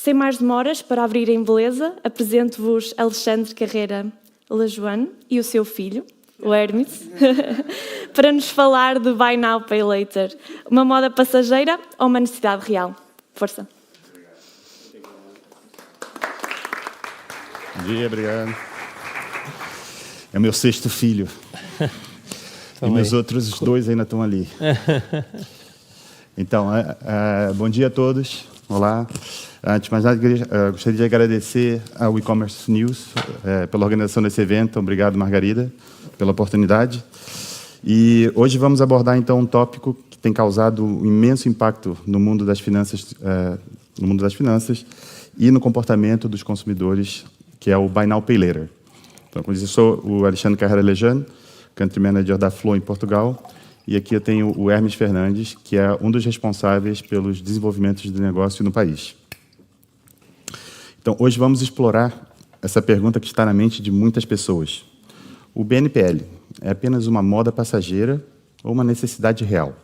Sem mais demoras, para abrir em beleza, apresento-vos Alexandre Carreira Lajoane e o seu filho, o Hermes, para nos falar de Buy Now, Pay Later, uma moda passageira ou uma necessidade real. Força. Bom dia, obrigado. É o meu 6º filho. E meus outros 2 ainda estão ali. Então, bom dia a todos. Olá. Antes de mais nada, gostaria de agradecer ao E-Commerce News pela organização desse evento. Obrigado, Margarida, pela oportunidade. E hoje vamos abordar, então, um tópico que tem causado um imenso impacto no mundo das finanças, e no comportamento dos consumidores, que é o Buy Now, Pay Later. Então, como disse, eu sou o Alexandre Carreira Lajoane, Country Manager da Flow em Portugal, e aqui eu tenho o Hermes Fernandes, que é um dos responsáveis pelos desenvolvimentos de negócio no país. Então, hoje vamos explorar essa pergunta que está na mente de muitas pessoas. O BNPL é apenas uma moda passageira ou uma necessidade real?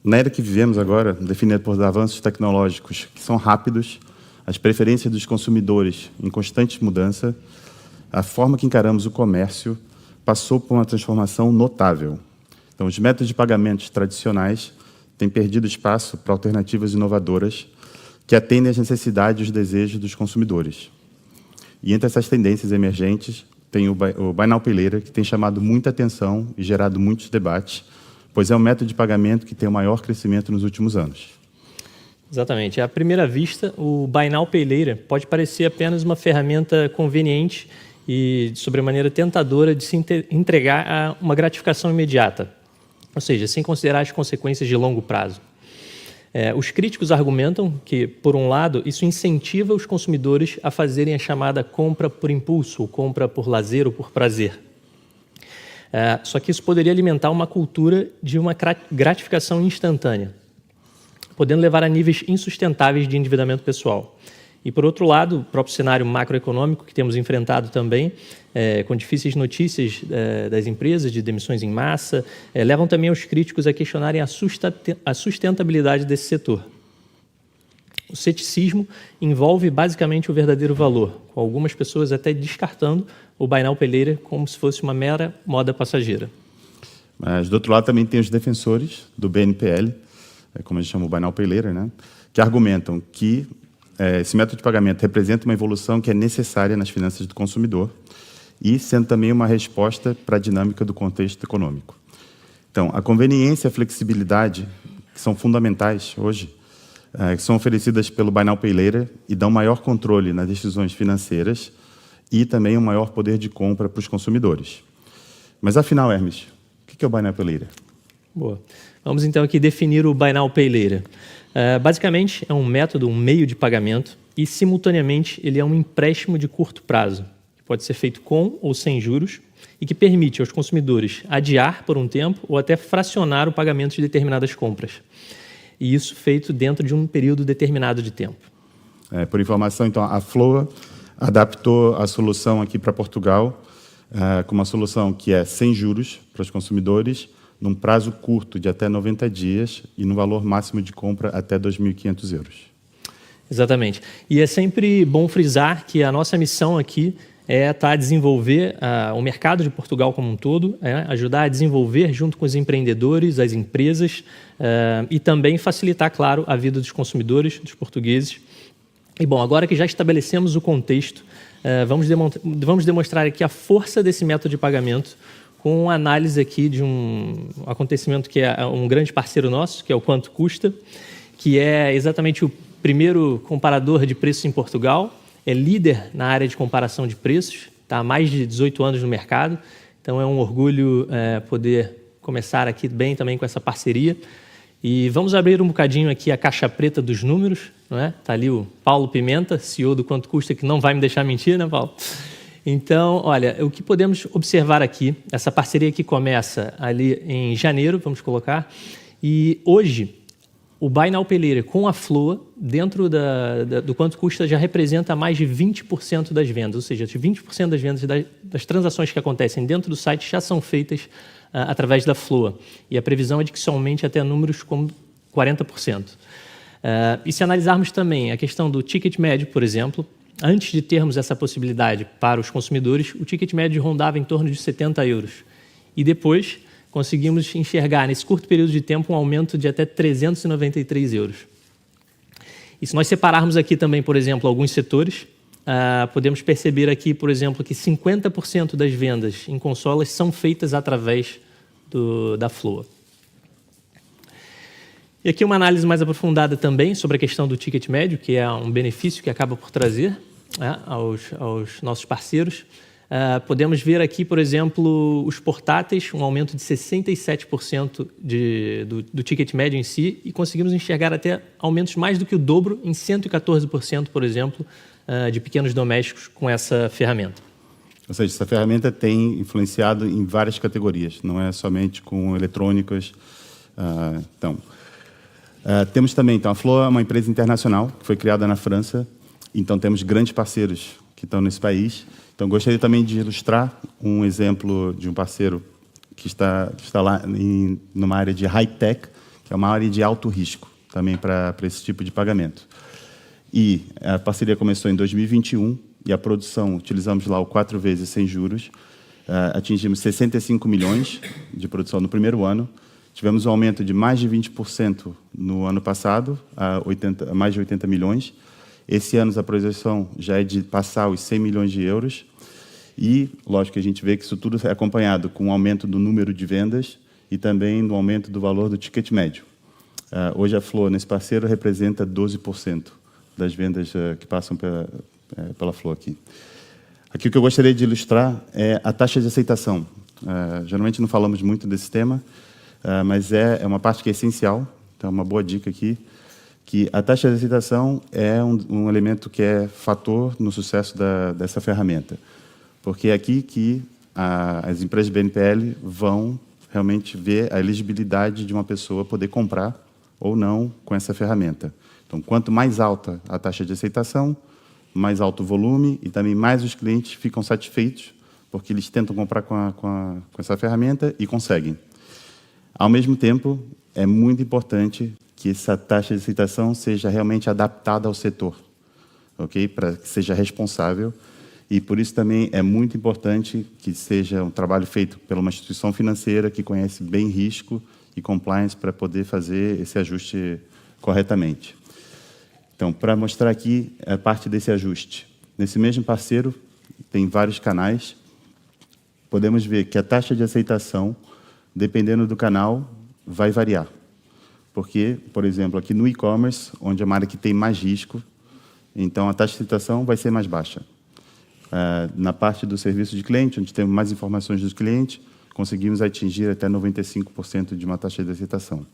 Na era que vivemos agora, definida por avanços tecnológicos que são rápidos, as preferências dos consumidores em constante mudança, a forma que encaramos o comércio passou por uma transformação notável. Então, os métodos de pagamentos tradicionais têm perdido espaço para alternativas inovadoras que atendem às necessidades e os desejos dos consumidores. E entre essas tendências emergentes, tem o Buy Now, Pay Later, que tem chamado muita atenção e gerado muitos debates, pois é o método de pagamento que tem o maior crescimento nos últimos anos. Exatamente. À primeira vista, o Buy Now, Pay Later pode parecer apenas uma ferramenta conveniente e, de sobremaneira, tentadora de se entregar a uma gratificação imediata, ou seja, sem considerar as consequências de longo prazo. Os críticos argumentam que, por um lado, isso incentiva os consumidores a fazerem a chamada compra por impulso, ou compra por lazer ou por prazer. Só que isso poderia alimentar uma cultura de uma gratificação instantânea, podendo levar a níveis insustentáveis de endividamento pessoal. E, por outro lado, o próprio cenário macroeconômico que temos enfrentado também, com difíceis notícias das empresas de demissões em massa, levam também os críticos a questionarem a sustentabilidade desse setor. O ceticismo envolve basicamente o verdadeiro valor, com algumas pessoas até descartando o Buy Now, Pay Later como se fosse uma mera moda passageira. Mas, do outro lado, também tem os defensores do BNPL, como a gente chama o Buy Now, Pay Later, né, que argumentam que esse método de pagamento representa uma evolução que é necessária nas finanças do consumidor e sendo também uma resposta para a dinâmica do contexto econômico. Então, a conveniência e a flexibilidade, que são fundamentais hoje, que são oferecidas pelo Buy Now, Pay Later e dão maior controle nas decisões financeiras e também um maior poder de compra para os consumidores. Mas, afinal, Hermes, o que é o Buy Now, Pay Later? Boa. Vamos, então, aqui definir o Buy Now, Pay Later. Basicamente, é um método, um meio de pagamento e, simultaneamente, ele é um empréstimo de curto prazo, que pode ser feito com ou sem juros e que permite aos consumidores adiar por um tempo ou até fracionar o pagamento de determinadas compras. E isso feito dentro de um período determinado de tempo. Por informação, então, a Floa adaptou a solução aqui para Portugal com uma solução que é sem juros para os consumidores, num prazo curto de até 90 dias e no valor máximo de compra até €2.500. Exatamente. E é sempre bom frisar que a nossa missão aqui é estar a desenvolver o mercado de Portugal como um todo, ajudar a desenvolver junto com os empreendedores, as empresas e também facilitar, claro, a vida dos consumidores, dos portugueses. E, bom, agora que já estabelecemos o contexto, vamos demonstrar aqui a força desse método de pagamento com uma análise aqui de um acontecimento que é um grande parceiro nosso, que é o Quanto Custa, que é exatamente o primeiro comparador de preços em Portugal, é líder na área de comparação de preços, está há mais de 18 anos no mercado, então é um orgulho poder começar aqui bem também com essa parceria. E vamos abrir um bocadinho aqui a caixa preta dos números, não é? Está ali o Paulo Pimenta, CEO do Quanto Custa, que não vai me deixar mentir, né, Paulo? Então, olha, o que podemos observar aqui, essa parceria que começa ali em janeiro, vamos colocar, e hoje o Buy Now, Pay Later com a Floa, dentro do Quanto Custa, já representa mais de 20% das vendas, ou seja, 20% das vendas das transações que acontecem dentro do site já são feitas através da Floa, e a previsão é de que isso aumente até números como 40%. E se analisarmos também a questão do ticket médio, por exemplo, antes de termos essa possibilidade para os consumidores, o ticket médio rondava em torno de 70 euros. E depois conseguimos enxergar, nesse curto período de tempo, um aumento de até 393 euros. E se nós separarmos aqui também, por exemplo, alguns setores, podemos perceber aqui, por exemplo, que 50% das vendas em consolas são feitas através da Floa. E aqui uma análise mais aprofundada também sobre a questão do ticket médio, que é um benefício que acaba por trazer aos nossos parceiros. Podemos ver aqui, por exemplo, os portáteis, um aumento de 67% do ticket médio em si, e conseguimos enxergar até aumentos mais do que o dobro, em 114%, por exemplo, de pequenos domésticos com essa ferramenta. Ou seja, essa ferramenta tem influenciado em várias categorias, não é somente com eletrônicas. Temos também, a Floa é uma empresa internacional que foi criada na França, então temos grandes parceiros que estão nesse país. Então, gostaria também de ilustrar um exemplo de um parceiro que está lá numa área de high-tech, que é uma área de alto risco, também para esse tipo de pagamento. E a parceria começou em 2021, e a produção, utilizamos lá o 4 vezes sem juros, atingimos 65 milhões de produção no primeiro ano, tivemos um aumento de mais de 20% no ano passado, a mais de 80 milhões. Esse ano a projeção já é de passar os 100 milhões de euros. E, lógico, a gente vê que isso tudo é acompanhado com um aumento do número de vendas e também no aumento do valor do ticket médio. Hoje a Floa, nesse parceiro, representa 12% das vendas que passam pela Floa aqui. Aqui o que eu gostaria de ilustrar é a taxa de aceitação. Geralmente não falamos muito desse tema, mas é uma parte que é essencial, então uma boa dica aqui, que a taxa de aceitação é um elemento que é fator no sucesso dessa ferramenta. Porque é aqui que as empresas de BNPL vão realmente ver a elegibilidade de uma pessoa poder comprar ou não com essa ferramenta. Então, quanto mais alta a taxa de aceitação, mais alto o volume e também mais os clientes ficam satisfeitos porque eles tentam comprar com essa ferramenta e conseguem. Ao mesmo tempo, é muito importante que essa taxa de aceitação seja realmente adaptada ao setor, ok? Para que seja responsável. E por isso também é muito importante que seja um trabalho feito por uma instituição financeira que conhece bem risco e compliance para poder fazer esse ajuste corretamente. Então, para mostrar aqui a parte desse ajuste. Nesse mesmo parceiro, tem vários canais. Podemos ver que a taxa de aceitação, dependendo do canal, vai variar. Porque, por exemplo, aqui no e-commerce, onde é uma área que tem mais risco, então a taxa de aceitação vai ser mais baixa. Na parte do serviço de cliente, onde temos mais informações dos clientes, conseguimos atingir até 95% de uma taxa de aceitação.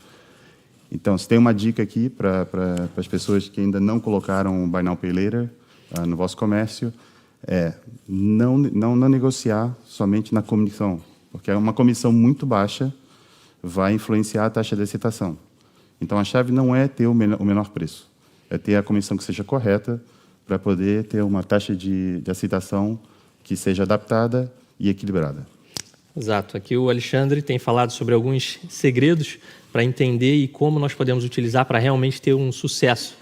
Então, se tem uma dica aqui para as pessoas que ainda não colocaram o Buy Now, Pay Later no vosso comércio, é não negociar somente na comissão, porque uma comissão muito baixa vai influenciar a taxa de aceitação. Então, a chave não é ter o menor preço, é ter a comissão que seja correta para poder ter uma taxa de aceitação que seja adaptada e equilibrada. Exato. Aqui o Alexandre tem falado sobre alguns segredos para entender e como nós podemos utilizar para realmente ter um sucesso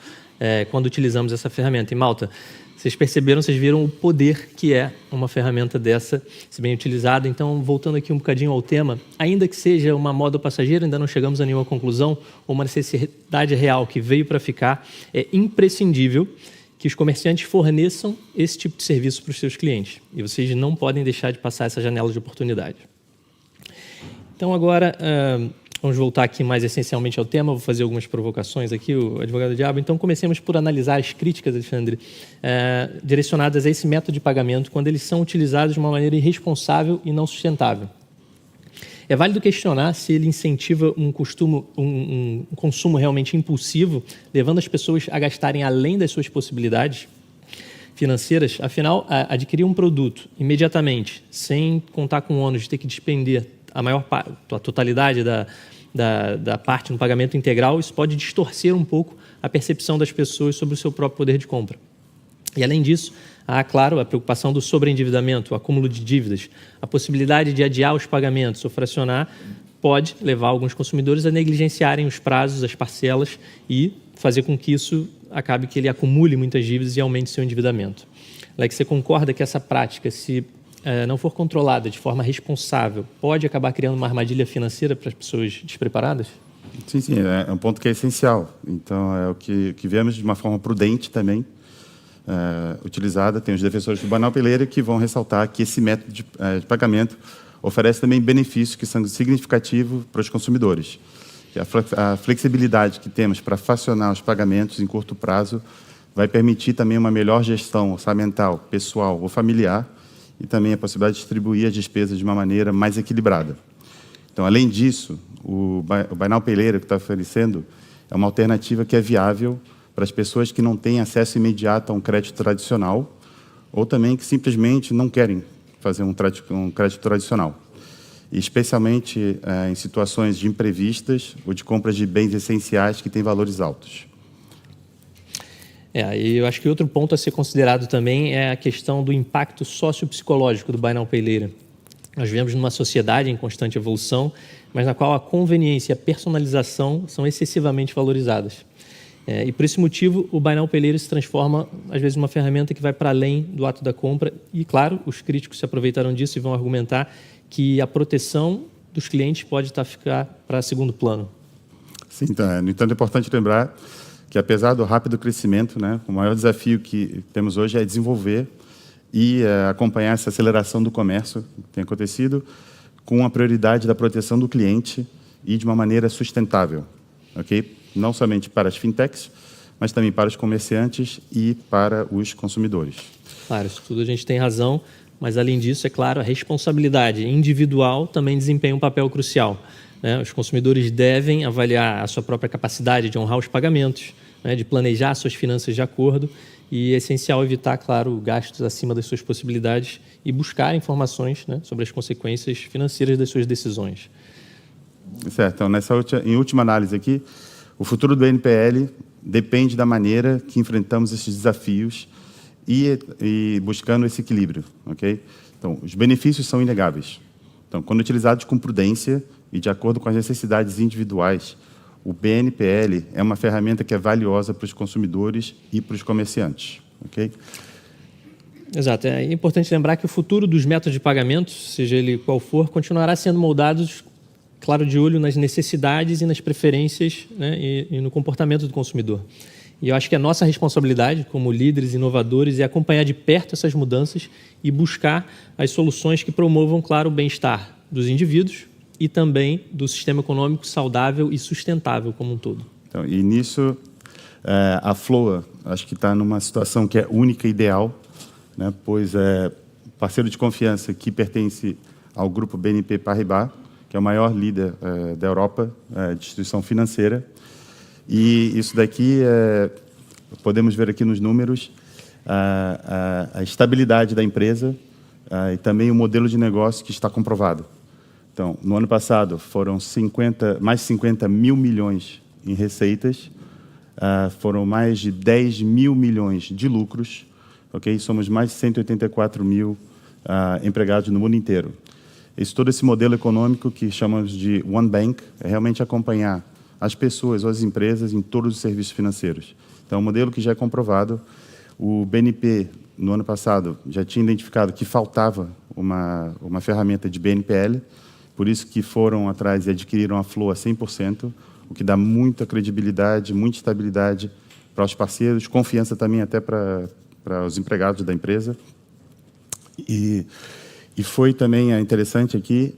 quando utilizamos essa ferramenta. E, malta, vocês perceberam, vocês viram o poder que é uma ferramenta dessa, se bem utilizada. Então, voltando aqui um bocadinho ao tema, ainda que seja uma moda passageira, ainda não chegamos a nenhuma conclusão, ou uma necessidade real que veio para ficar, é imprescindível que os comerciantes forneçam esse tipo de serviço para os seus clientes. E vocês não podem deixar de passar essa janela de oportunidade. Então, agora, vamos voltar aqui mais essencialmente ao tema. Vou fazer algumas provocações aqui, o advogado diabo. Então, comecemos por analisar as críticas, Alexandre, direcionadas a esse método de pagamento quando eles são utilizados de uma maneira irresponsável e não sustentável. É válido questionar se ele incentiva um consumo realmente impulsivo, levando as pessoas a gastarem além das suas possibilidades financeiras. Afinal, adquirir um produto imediatamente, sem contar com o ônus de ter que despender a totalidade da parte no pagamento integral, isso pode distorcer um pouco a percepção das pessoas sobre o seu próprio poder de compra. E, além disso, há, claro, a preocupação do sobreendividamento, o acúmulo de dívidas, a possibilidade de adiar os pagamentos ou fracionar pode levar alguns consumidores a negligenciarem os prazos, as parcelas e fazer com que isso acabe que ele acumule muitas dívidas e aumente seu endividamento. Alex, você concorda que essa prática, se não for controlada de forma responsável, pode acabar criando uma armadilha financeira para as pessoas despreparadas? Sim, é um ponto que é essencial. Então, é o que vemos de uma forma prudente também, utilizada. Tem os defensores do Buy Now Pay Later que vão ressaltar que esse método de pagamento oferece também benefícios que são significativos para os consumidores. A flexibilidade que temos para fracionar os pagamentos em curto prazo vai permitir também uma melhor gestão orçamental, pessoal ou familiar, e também a possibilidade de distribuir as despesas de uma maneira mais equilibrada. Então, além disso, o Buy Now Pay Later que está oferecendo é uma alternativa que é viável para as pessoas que não têm acesso imediato a um crédito tradicional ou também que simplesmente não querem fazer um crédito tradicional, especialmente em situações de imprevistas ou de compras de bens essenciais que têm valores altos. E eu acho que outro ponto a ser considerado também é a questão do impacto sociopsicológico do Buy Now Pay Later. Nós vivemos numa sociedade em constante evolução, mas na qual a conveniência e a personalização são excessivamente valorizadas. E por esse motivo, o Buy Now Pay Later se transforma, às vezes, numa ferramenta que vai para além do ato da compra. E, claro, os críticos se aproveitaram disso e vão argumentar que a proteção dos clientes pode ficar para segundo plano. Sim, então, no entanto, é importante lembrar que, apesar do rápido crescimento, o maior desafio que temos hoje é desenvolver e acompanhar essa aceleração do comércio que tem acontecido com a prioridade da proteção do cliente e de uma maneira sustentável, ok? Não somente para as fintechs, mas também para os comerciantes e para os consumidores. Claro, isso tudo a gente tem razão, mas, além disso, é claro, a responsabilidade individual também desempenha um papel crucial. Os consumidores devem avaliar a sua própria capacidade de honrar os pagamentos, de planejar suas finanças de acordo, e é essencial evitar, claro, gastos acima das suas possibilidades e buscar informações sobre as consequências financeiras das suas decisões. Certo. Então, em última análise aqui, o futuro do NPL depende da maneira que enfrentamos esses desafios e buscando esse equilíbrio, ok? Então, os benefícios são inegáveis. Então, quando utilizados com prudência e de acordo com as necessidades individuais, o BNPL é uma ferramenta que é valiosa para os consumidores e para os comerciantes, ok? Exato. É importante lembrar que o futuro dos métodos de pagamento, seja ele qual for, continuará sendo moldado, claro, de olho nas necessidades e nas preferências, e no comportamento do consumidor. E eu acho que a nossa responsabilidade, como líderes inovadores, é acompanhar de perto essas mudanças e buscar as soluções que promovam, claro, o bem-estar dos indivíduos e também do sistema econômico saudável e sustentável como um todo. Então, e nisso, a Floa, acho que está numa situação que é única e ideal, pois é parceiro de confiança que pertence ao grupo BNP Paribas, que é o maior líder da Europa de instituição financeira. E isso daqui, podemos ver aqui nos números, a estabilidade da empresa e também o modelo de negócio que está comprovado. Então, no ano passado, foram mais de 50 mil milhões em receitas, foram mais de 10 mil milhões de lucros, ok? Somos mais de 184 mil empregados no mundo inteiro. Todo esse modelo econômico que chamamos de One Bank é realmente acompanhar as pessoas ou as empresas em todos os serviços financeiros. Então, é um modelo que já é comprovado. O BNP, no ano passado, já tinha identificado que faltava uma ferramenta de BNPL, por isso que foram atrás e adquiriram a Floa 100%, o que dá muita credibilidade, muita estabilidade para os parceiros, confiança também até para os empregados da empresa. E foi também interessante aqui,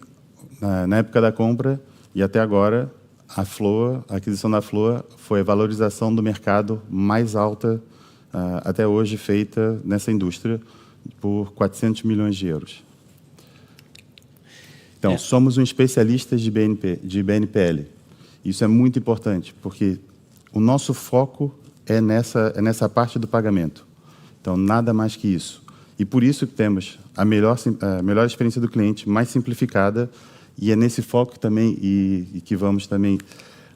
na época da compra e até agora, a aquisição da Floa foi a valorização do mercado mais alta até hoje feita nessa indústria, por 400 milhões de euros. Então, somos um especialista de BNPL. Isso é muito importante, porque o nosso foco é nessa parte do pagamento. Então, nada mais que isso. E por isso que temos a melhor experiência do cliente, mais simplificada, e é nesse foco também e que vamos também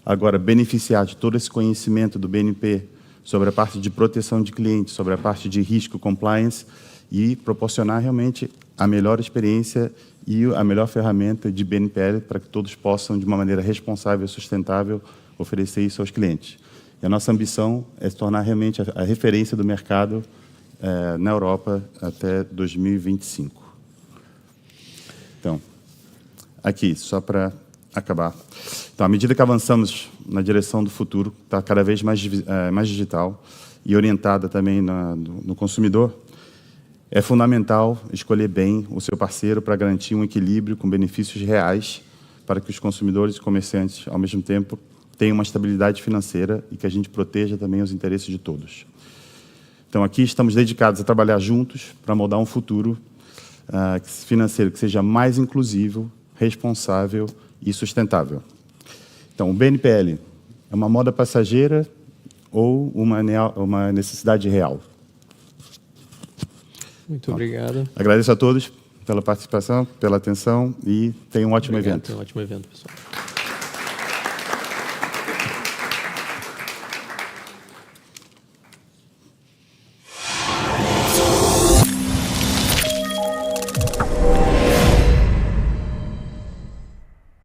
agora beneficiar de todo esse conhecimento do BNP sobre a parte de proteção de clientes, sobre a parte de risco compliance e proporcionar realmente a melhor experiência e a melhor ferramenta de BNPL para que todos possam, de uma maneira responsável e sustentável, oferecer isso aos clientes. E a nossa ambição é se tornar realmente a referência do mercado na Europa até 2025. Então, aqui, só para acabar. Então, à medida que avançamos na direção do futuro, está cada vez mais digital e orientada também no consumidor, é fundamental escolher bem o seu parceiro para garantir um equilíbrio com benefícios reais para que os consumidores e comerciantes, ao mesmo tempo, tenham uma estabilidade financeira e que a gente proteja também os interesses de todos. Então, aqui estamos dedicados a trabalhar juntos para moldar um futuro financeiro que seja mais inclusivo, responsável e sustentável. Então, o BNPL é uma moda passageira ou uma necessidade real? Muito obrigado. Agradeço a todos pela participação, pela atenção e tenham um ótimo evento. Tenham um ótimo evento, pessoal.